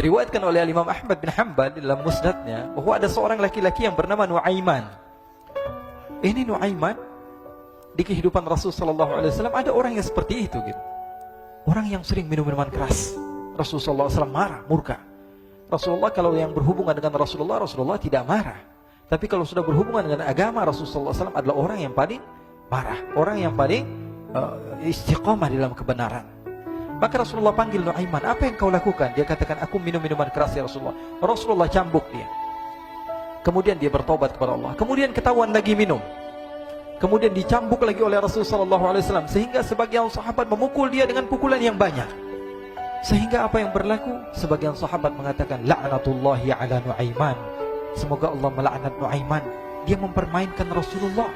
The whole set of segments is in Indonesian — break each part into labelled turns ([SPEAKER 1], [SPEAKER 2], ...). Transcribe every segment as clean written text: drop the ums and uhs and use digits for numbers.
[SPEAKER 1] Diriwayatkan oleh Imam Ahmad bin Hanbal dalam musnadnya bahwa ada seorang laki-laki yang bernama Nuaiman. Ini Nuaiman, di kehidupan Rasulullah SAW ada orang yang seperti itu gitu. Orang yang sering minum minuman keras. Rasulullah SAW marah, murka. Rasulullah kalau yang berhubungan dengan Rasulullah tidak marah. Tapi kalau sudah berhubungan dengan agama, Rasulullah SAW adalah orang yang paling marah, orang yang paling istiqomah dalam kebenaran. Maka Rasulullah panggil Nuaiman, apa yang kau lakukan? Dia katakan, aku minum minuman keras ya Rasulullah. Rasulullah cambuk dia. Kemudian dia bertobat kepada Allah. Kemudian ketahuan lagi minum. Kemudian dicambuk lagi oleh Rasulullah SAW, sehingga sebagian sahabat memukul dia dengan pukulan yang banyak. Sehingga apa yang berlaku? Sebagian sahabat mengatakan, la'natullahi ala Nuaiman. Semoga Allah melaknat Nuaiman. Dia mempermainkan Rasulullah.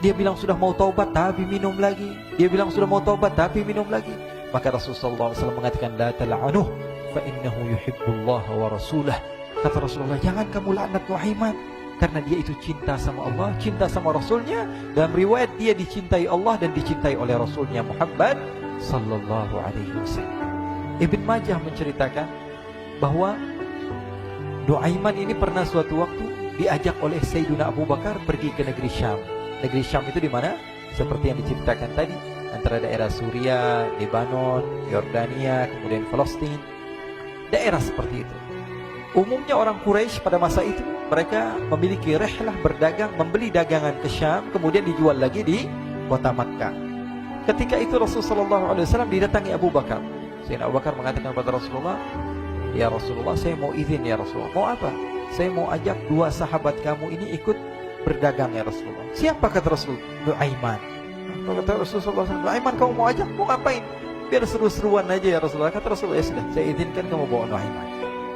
[SPEAKER 1] Dia bilang sudah mau taubat tapi minum lagi. Dia bilang sudah mau taubat tapi minum lagi. Maka Rasulullah SAW mengatakan, la tal'anuh fa innahu yuhibbullah wa rasulah. Kata Rasulullah, jangan kamu laknat Nuaiman, karena dia itu cinta sama Allah, cinta sama Rasulnya. Dalam riwayat dia dicintai Allah dan dicintai oleh Rasulnya Muhammad sallallahu alaihi wasallam. Ibn Majah menceritakan bahwa Nuaiman ini pernah suatu waktu diajak oleh Sayyidina Abu Bakar pergi ke negeri Syam. Negeri Syam itu di mana? Seperti yang diceritakan tadi, antara daerah Suriah, Lebanon, Yordania, kemudian Palestina. Daerah seperti itu. Umumnya orang Quraisy pada masa itu mereka memiliki rihlah berdagang, membeli dagangan ke Syam, kemudian dijual lagi di kota Makkah. Ketika itu Rasulullah SAW didatangi Abu Bakar. Sayyidina Abu Bakar mengatakan kepada Rasulullah, ya Rasulullah, saya mau izin ya Rasulullah. Mau apa? Saya mau ajak dua sahabat kamu ini ikut berdagang ya Rasulullah. Siapa kata Rasulullah? Nuaiman. Kata Rasulullah SAW, Nuaiman kamu mau ajak? Mau ngapain? Biar seru-seruan aja ya Rasulullah. Kata Rasulullah, ya sudah, saya izinkan kamu bawa Nuaiman.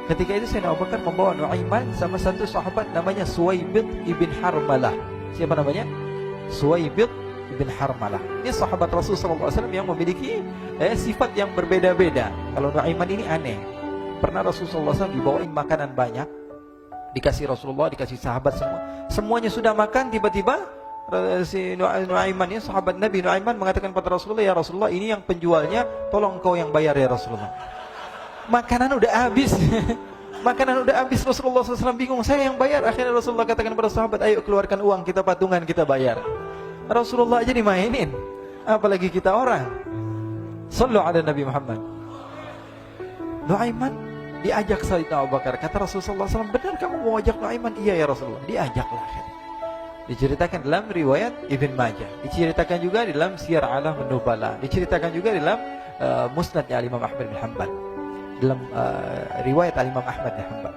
[SPEAKER 1] Ketika itu Sayyidina Abu Bakar membawa Nuaiman sama satu sahabat namanya Suwaibid ibn Harmalah. Siapa namanya? Suwaibid ibn Harmalah. Ini sahabat Rasulullah SAW yang memiliki sifat yang berbeda-beda. Kalau Nuaiman ini aneh. Pernah Rasulullah SAW dibawain makanan banyak, dikasih Rasulullah, dikasih sahabat semua. Semuanya sudah makan, tiba-tiba si Nuaiman ini, sahabat Nabi Nuaiman mengatakan kepada Rasulullah, ya Rasulullah, ini yang penjualnya, tolong kau yang bayar ya Rasulullah. Makanan udah habis. Makanan udah habis. Rasulullah SAW bingung, saya yang bayar. Akhirnya Rasulullah katakan kepada sahabat, ayo keluarkan uang, kita patungan, kita bayar. Rasulullah aja dimainin, apalagi kita orang. Sallu ala Nabi Muhammad. Nuaiman diajak Sayyidina Abu Bakar. Kata Rasulullah SAW, benar kamu mau ajak Nuaiman? Iya ya Rasulullah. Diajaklah. Diceritakan dalam riwayat Ibn Majah, diceritakan juga dalam Siyar A'lam An-Nubala, diceritakan juga dalam Musnadnya Imam Ahmad bin Hanbal, dalam riwayat Imam Ahmad bin Hanbal.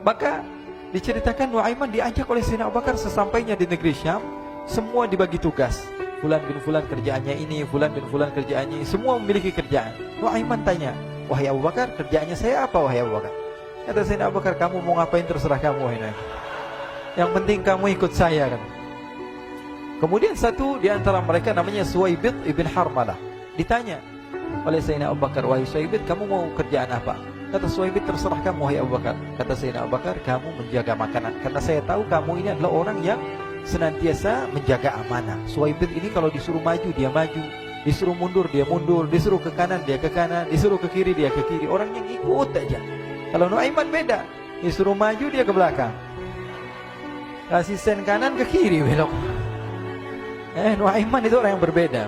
[SPEAKER 1] Maka diceritakan Nuaiman diajak oleh Sayyidina Abu Bakar. Sesampainya di negeri Syam, semua dibagi tugas. Fulan bin Fulan kerjaannya ini, Fulan bin Fulan kerjaannya ini, semua memiliki kerjaan. Nuaiman tanya, wahai Abu Bakar, kerjaannya saya apa wahai Abu Bakar? Kata Sayyidina Abu Bakar, kamu mau ngapain terserah kamu wahai Nuaiman. Yang penting kamu ikut saya kan. Kemudian satu di antara mereka namanya Suwaibid ibn Harmalah. Ditanya oleh Sayyidina Abu Bakar, wahai Suwaibid, kamu mau kerjaan apa? Kata Suwaibid, terserah kamu wahai Abu Bakar. Kata Sayyidina Abu Bakar, kamu menjaga makanan, karena saya tahu kamu ini adalah orang yang senantiasa menjaga amanah. Suwaibid ini kalau disuruh maju dia maju, disuruh mundur dia mundur, disuruh ke kanan dia ke kanan, disuruh ke kiri dia ke kiri. Orang yang ikut aja. Kalau Nuaiman beda, disuruh maju dia ke belakang, kasih sen kanan ke kiri belok. Nuaiman itu orang yang berbeda.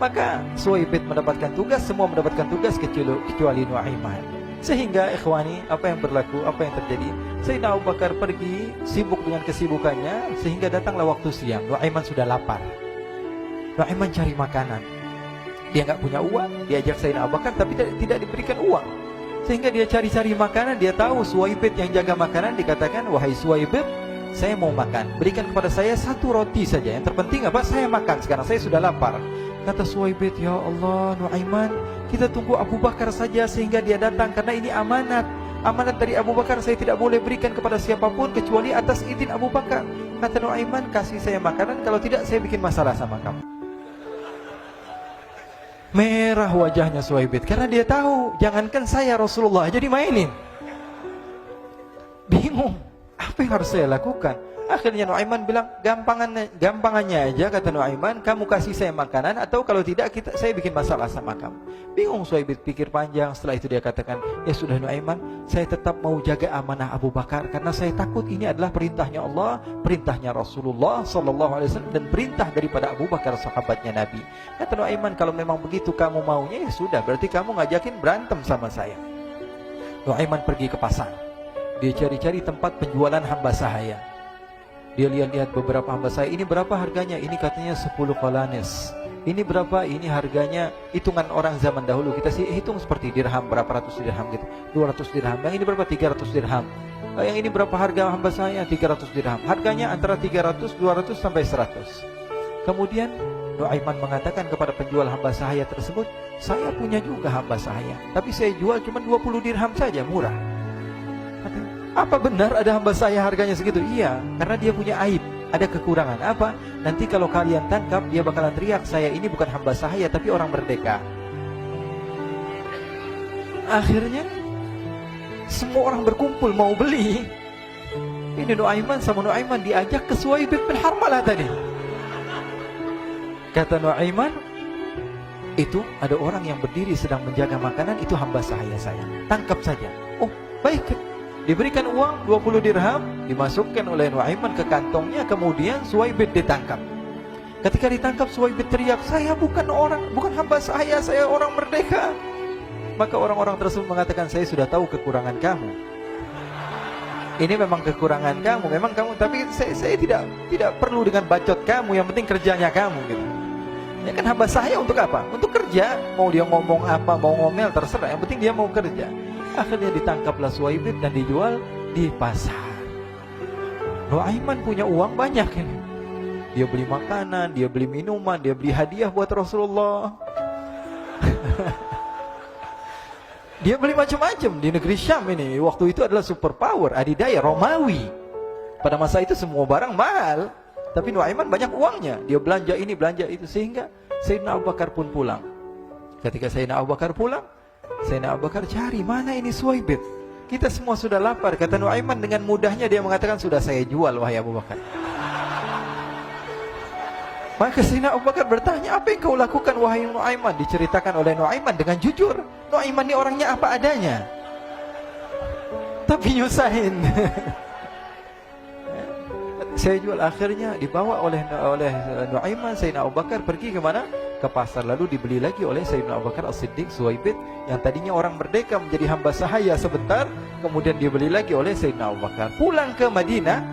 [SPEAKER 1] Maka Suwaibid mendapatkan tugas, semua mendapatkan tugas kecuali Nuaiman. Sehingga ikhwani, apa yang berlaku, apa yang terjadi? Sayyidina Abu Bakar pergi sibuk dengan kesibukannya, sehingga datanglah waktu siang. Nuaiman sudah lapar. Nuaiman cari makanan. Dia nggak punya uang, diajak Sayyidina Abu Bakar tapi tidak diberikan uang. Sehingga dia cari-cari makanan. Dia tahu Suwaibid yang jaga makanan. Dikatakan, wahai Suwaibid, saya mau makan, berikan kepada saya satu roti saja. Yang terpenting apa? Saya makan sekarang, saya sudah lapar. Kata Suwaibid, ya Allah Nuaiman, kita tunggu Abu Bakar saja sehingga dia datang, karena ini amanat. Amanat dari Abu Bakar, saya tidak boleh berikan kepada siapapun kecuali atas izin Abu Bakar. Kata Nuaiman, kasih saya makanan, kalau tidak saya bikin masalah sama kamu. Merah wajahnya Suwaibid, karena dia tahu, jangankan saya, Rasulullah aja dimainin. Bingung, apa yang harus saya lakukan? Akhirnya Nuaiman bilang, gampangannya aja, kata Nuaiman, kamu kasih saya makanan, atau kalau tidak saya bikin masalah sama kamu. Bingung Suhaib pikir panjang. Setelah itu dia katakan, ya sudah Nuaiman, saya tetap mau jaga amanah Abu Bakar, karena saya takut ini adalah perintahnya Allah, perintahnya Rasulullah SAW, dan perintah daripada Abu Bakar sahabatnya Nabi. Kata Nuaiman, kalau memang begitu kamu maunya, ya sudah, berarti kamu ngajakin berantem sama saya. Nuaiman pergi ke pasar. Dia cari-cari tempat penjualan hamba sahaya. Dia lihat-lihat beberapa hamba sahaya. Ini berapa harganya? Ini katanya 10 qalanis. Ini berapa? Ini harganya, hitungan orang zaman dahulu. Kita sih hitung seperti dirham, berapa ratus dirham gitu. 200 dirham. Yang ini berapa? 300 dirham. Yang ini berapa harga hamba sahaya? 300 dirham. Harganya antara 300, 200 sampai 100. Kemudian Nuaiman mengatakan kepada penjual hamba sahaya tersebut, saya punya juga hamba sahaya, tapi saya jual cuma 20 dirham saja, murah. Apa benar ada hamba saya harganya segitu? Iya, karena dia punya aib, ada kekurangan. Apa? Nanti kalau kalian tangkap, dia bakalan teriak, saya ini bukan hamba sahaya, tapi orang merdeka. Akhirnya semua orang berkumpul mau beli. Ini Nuaiman sama Nuaiman diajak ke Suhaib bin Harmalah tadi. Kata Nuaiman, itu ada orang yang berdiri sedang menjaga makanan, itu hamba sahaya saya, tangkap saja. Oh, baik. Diberikan uang 20 dirham, dimasukkan oleh Nuaiman ke kantongnya, kemudian Suhaib ditangkap. Ketika ditangkap, Suhaib teriak, saya bukan hamba saya orang merdeka. Maka orang-orang tersebut mengatakan, saya sudah tahu kekurangan kamu. Ini memang kekurangan kamu, memang kamu, tapi saya tidak perlu dengan bacot kamu, yang penting kerjanya kamu gitu. Ya kan hamba saya untuk apa? Untuk kerja. Mau dia ngomong apa, mau ngomel, terserah, yang penting dia mau kerja. Akhirnya ditangkaplah Suhaib dan dijual di pasar. Nuaiman punya uang banyak ini. Dia beli makanan, dia beli minuman, dia beli hadiah buat Rasulullah. Dia beli macam-macam di negeri Syam ini. Waktu itu adalah superpower, adidaya Romawi. Pada masa itu semua barang mahal, tapi Nuaiman banyak uangnya. Dia belanja ini, belanja itu, sehingga Sayyidina Abu Bakar pun pulang. Ketika Sayyidina Abu Bakar pulang, Sayyidina Abu Bakar cari, mana ini Suhaib? Kita semua sudah lapar. Kata Nuaiman dengan mudahnya dia mengatakan, sudah saya jual wahai Abu Bakar. Maka Sayyidina Abu Bakar bertanya, apa yang kau lakukan wahai Nuaiman? Diceritakan oleh Nuaiman dengan jujur. Nuaiman ini orangnya apa adanya, tapi nyusahin. Saya jual. Akhirnya dibawa oleh Nuaiman, Sayyidina Abu Bakar pergi ke mana? Ke pasar. Lalu dibeli lagi oleh Sayyidina Abu Bakar As-Siddiq Suhaib, yang tadinya orang merdeka menjadi hamba sahaya sebentar, kemudian dibeli lagi oleh Sayyidina Abu Bakar. Pulang ke Madinah,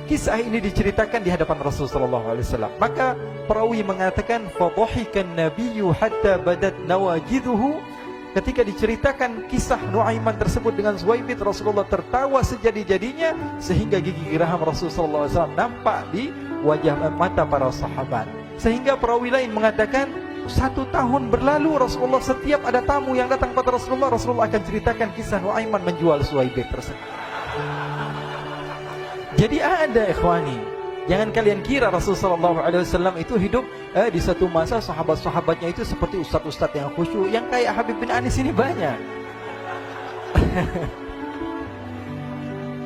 [SPEAKER 1] kisah ini diceritakan di hadapan Rasulullah SAW. Maka perawi mengatakan, fadhahikan nabiyyu hatta badat nawajiduhu. Ketika diceritakan kisah Nuaiman tersebut dengan Suhaib, Rasulullah tertawa sejadi-jadinya, sehingga gigi geraham Rasulullah SAW nampak di wajah mata para sahabat. Sehingga perawi lain mengatakan, 1 tahun berlalu Rasulullah, setiap ada tamu yang datang kepada Rasulullah, Rasulullah akan ceritakan kisah Nuaiman menjual Suhaib tersebut. Jadi ada ikhwani, jangan kalian kira Rasulullah SAW itu hidup di satu masa sahabat-sahabatnya itu seperti ustaz-ustaz yang khusyuk, yang kayak Habib bin Anis ini banyak.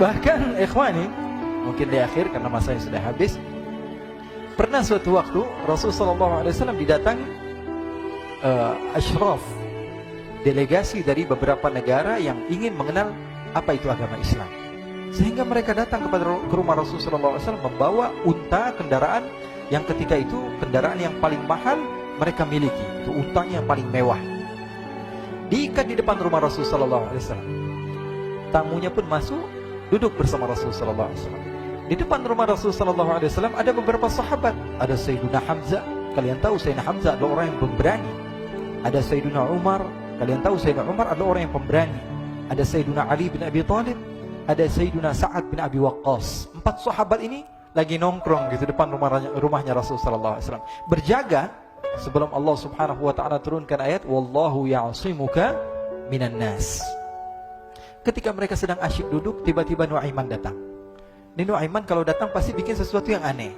[SPEAKER 1] Bahkan ikhwani, mungkin di akhir karena masanya sudah habis, pernah suatu waktu Rasulullah SAW didatangi asyraf, delegasi dari beberapa negara yang ingin mengenal apa itu agama Islam. Sehingga mereka datang ke rumah Rasulullah SAW membawa unta, kendaraan yang ketika itu kendaraan yang paling mahal mereka miliki. Itu untanya yang paling mewah. Diikat di depan rumah Rasulullah SAW. Tamunya pun masuk, duduk bersama Rasulullah SAW. Di depan rumah Rasulullah SAW ada beberapa sahabat. Ada Sayyiduna Hamzah. Kalian tahu Sayyidina Hamzah adalah orang yang pemberani. Ada Sayyiduna Umar. Kalian tahu Sayyidina Umar adalah orang yang pemberani. Ada Sayyiduna Ali bin Abi Thalib. Ada Sayyiduna Sa'ad bin Abi Waqqas. 4 sahabat ini lagi nongkrong gitu depan rumahnya Rasulullah SAW, berjaga sebelum Allah Subhanahu wa taala turunkan ayat wallahu ya'simuka minan nas. Ketika mereka sedang asyik duduk, tiba-tiba Nuaiman datang. Ini Nuaiman kalau datang pasti bikin sesuatu yang aneh.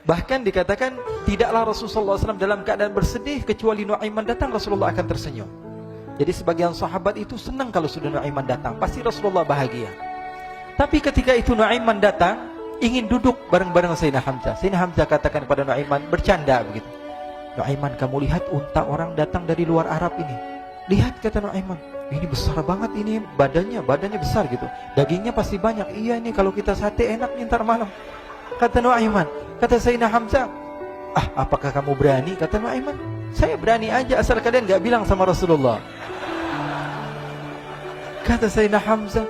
[SPEAKER 1] Bahkan dikatakan tidaklah Rasulullah SAW dalam keadaan bersedih, kecuali Nuaiman datang Rasulullah akan tersenyum. Jadi sebagian sahabat itu senang kalau sudah Nuaiman datang, pasti Rasulullah bahagia. Tapi ketika itu Nuaiman datang, ingin duduk bareng-bareng Sayyidina Hamzah. Sayyidina Hamzah katakan kepada Nuaiman, bercanda begitu. Nuaiman, kamu lihat unta orang datang dari luar Arab ini. Lihat, kata Nuaiman, ini besar banget ini, badannya besar gitu. Dagingnya pasti banyak. Iya nih, kalau kita sate enak nih ntar malam. Kata Nuaiman. Kata Sayyidina Hamzah, apakah kamu berani? Kata Nuaiman, saya berani aja asal kalian gak bilang sama Rasulullah. Kata Sayyidina Hamzah,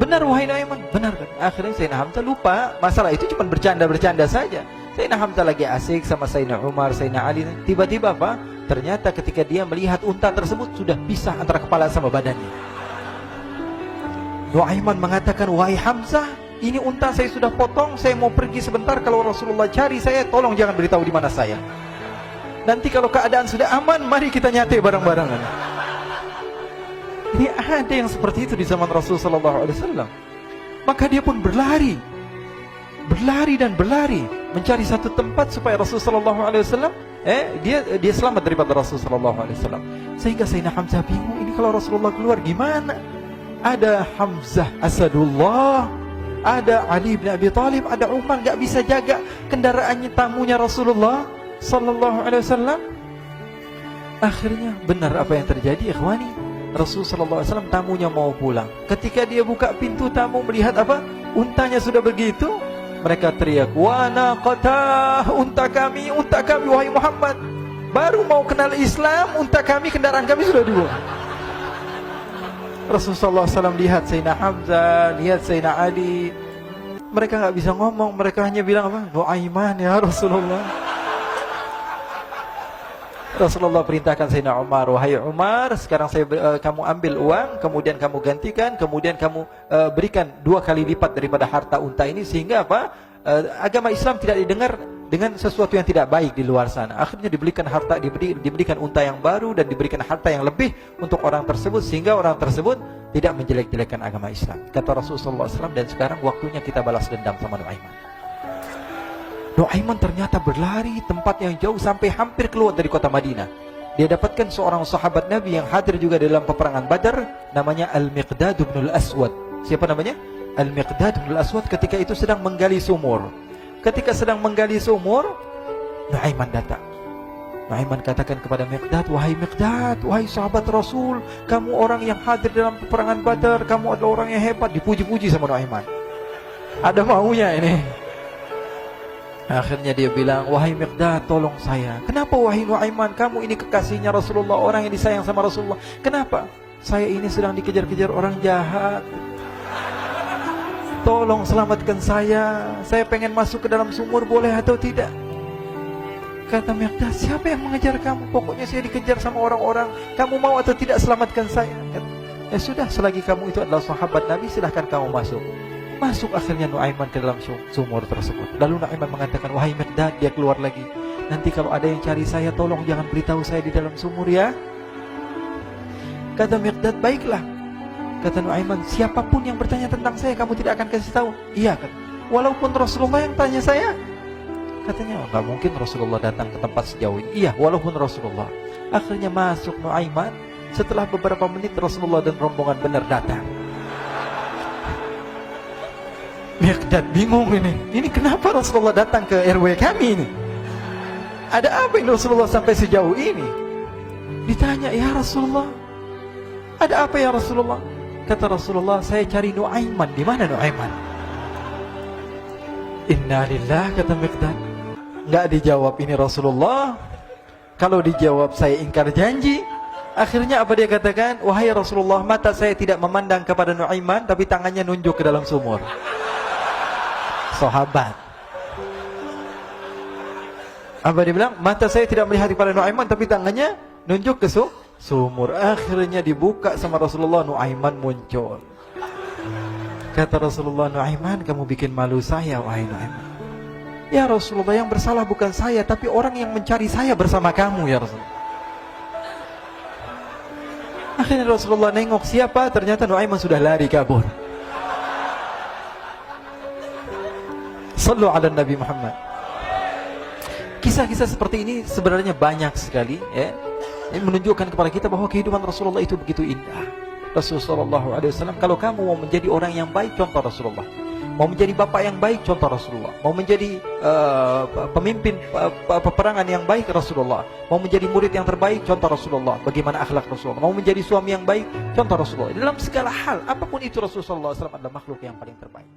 [SPEAKER 1] benar wahai Nuaiman, benar kan? Akhirnya Sayyidina Hamzah lupa masalah itu, cuma bercanda-bercanda saja. Sayyidina Hamzah lagi asik sama Sayyidina Umar, Sayyidina Ali. Tiba-tiba apa? Ternyata ketika dia melihat unta tersebut sudah pisah antara kepala sama badannya. Nuaiman mengatakan, wahai Hamzah, ini unta saya sudah potong, saya mau pergi sebentar. Kalau Rasulullah cari saya, tolong jangan beritahu di mana saya. Nanti kalau keadaan sudah aman, mari kita nyate bareng-barengan. Ini ada yang seperti itu di zaman Rasulullah SAW. Maka dia pun berlari dan berlari mencari satu tempat supaya Rasulullah SAW dia selamat daripada Rasulullah SAW. Sehingga Sayyidina Hamzah bingung, ini kalau Rasulullah keluar gimana? Ada Hamzah Asadullah, ada Ali bin Abi Thalib, ada Umar, gak bisa jaga kendaraannya, tamunya Rasulullah SAW. Akhirnya benar apa yang terjadi, ikhwani. Rasulullah SAW tamunya mau pulang. Ketika dia buka pintu tamu melihat apa? Untanya sudah begitu. Mereka teriak, wa naqatah, unta kami wahai Muhammad. Baru mau kenal Islam, unta kami, kendaraan kami sudah dibuang. Rasulullah SAW lihat Sayyidina Hamzah, lihat Sayyidina Ali. Mereka gak bisa ngomong, mereka hanya bilang apa? Nuaiman ya Rasulullah. Rasulullah perintahkan Sayyidina Umar, wahai Umar, sekarang kamu ambil uang, kemudian kamu gantikan, kemudian kamu berikan 2 kali lipat daripada harta unta ini, sehingga apa? Agama Islam tidak didengar dengan sesuatu yang tidak baik di luar sana. Akhirnya diberikan harta, diberikan unta yang baru dan diberikan harta yang lebih untuk orang tersebut, sehingga orang tersebut tidak menjelek-jelekan agama Islam. Kata Rasulullah SAW, dan sekarang waktunya kita balas dendam sama Nuaiman. Nuaiman ternyata berlari tempat yang jauh sampai hampir keluar dari kota Madinah. Dia dapatkan seorang sahabat Nabi yang hadir juga dalam peperangan Badar, namanya Al-Miqdad bin Al-Aswad. Siapa namanya? Al-Miqdad bin Al-Aswad ketika itu sedang menggali sumur. Ketika sedang menggali sumur, Nuaiman datang. Nuaiman katakan kepada Miqdad, wahai Miqdad, wahai sahabat Rasul, kamu orang yang hadir dalam peperangan Badar, kamu adalah orang yang hebat. Dipuji-puji sama Nuaiman. Ada maunya ini. Akhirnya dia bilang, wahai Miqdad, tolong saya. Kenapa wahai Nuaiman, kamu ini kekasihnya Rasulullah, orang yang disayang sama Rasulullah. Kenapa? Saya ini sedang dikejar-kejar orang jahat. Tolong selamatkan saya. Saya pengen masuk ke dalam sumur, boleh atau tidak? Kata Miqdad, siapa yang mengejar kamu? Pokoknya saya dikejar sama orang-orang. Kamu mau atau tidak selamatkan saya? Ya sudah, selagi kamu itu adalah sahabat Nabi, silahkan kamu masuk. Masuk akhirnya Nuaiman ke dalam sumur tersebut. Lalu Nuaiman mengatakan, wahai Miqdad, dia keluar lagi. Nanti kalau ada yang cari saya, tolong jangan beritahu saya di dalam sumur ya. Kata Miqdad, baiklah. Kata Nuaiman, siapapun yang bertanya tentang saya, kamu tidak akan kasih tahu. Iya kan? Walaupun Rasulullah yang tanya saya. Katanya, nggak mungkin Rasulullah datang ke tempat sejauh ini. Iya, walaupun Rasulullah. Akhirnya masuk Nuaiman. Setelah beberapa menit Rasulullah dan rombongan benar datang. Miqdad bingung ini. Ini kenapa Rasulullah datang ke RW kami ini? Ada apa yang Rasulullah sampai sejauh ini? Ditanya, ya Rasulullah, ada apa ya Rasulullah? Kata Rasulullah, saya cari Nuaiman. Di mana Nuaiman? Innalillah, kata Miqdad. Nggak dijawab ini Rasulullah. Kalau dijawab saya ingkar janji. Akhirnya apa dia katakan? Wahai Rasulullah, mata saya tidak memandang kepada Nuaiman, tapi tangannya nunjuk ke dalam sumur. Sahabat. Apa dia bilang? Mata saya tidak melihat kepada Nuaiman, tapi tangannya nunjuk ke sumur. Akhirnya dibuka sama Rasulullah, Nuaiman muncul. Kata Rasulullah, Nuaiman, kamu bikin malu saya, wahai Nuaiman. Ya Rasulullah, yang bersalah bukan saya, tapi orang yang mencari saya bersama kamu ya Rasulullah. Akhirnya Rasulullah nengok siapa, ternyata Nuaiman sudah lari kabur. Sallu ala Nabi Muhammad. Kisah-kisah seperti ini sebenarnya banyak sekali ya. Ini menunjukkan kepada kita bahwa kehidupan Rasulullah itu begitu indah. Rasulullah SAW, kalau kamu mau menjadi orang yang baik, contoh Rasulullah. Mau menjadi bapak yang baik, contoh Rasulullah. Mau menjadi pemimpin peperangan yang baik, Rasulullah. Mau menjadi murid yang terbaik, contoh Rasulullah. Bagaimana akhlak Rasulullah. Mau menjadi suami yang baik, contoh Rasulullah. Dalam segala hal, apapun itu Rasulullah SAW adalah makhluk yang paling terbaik.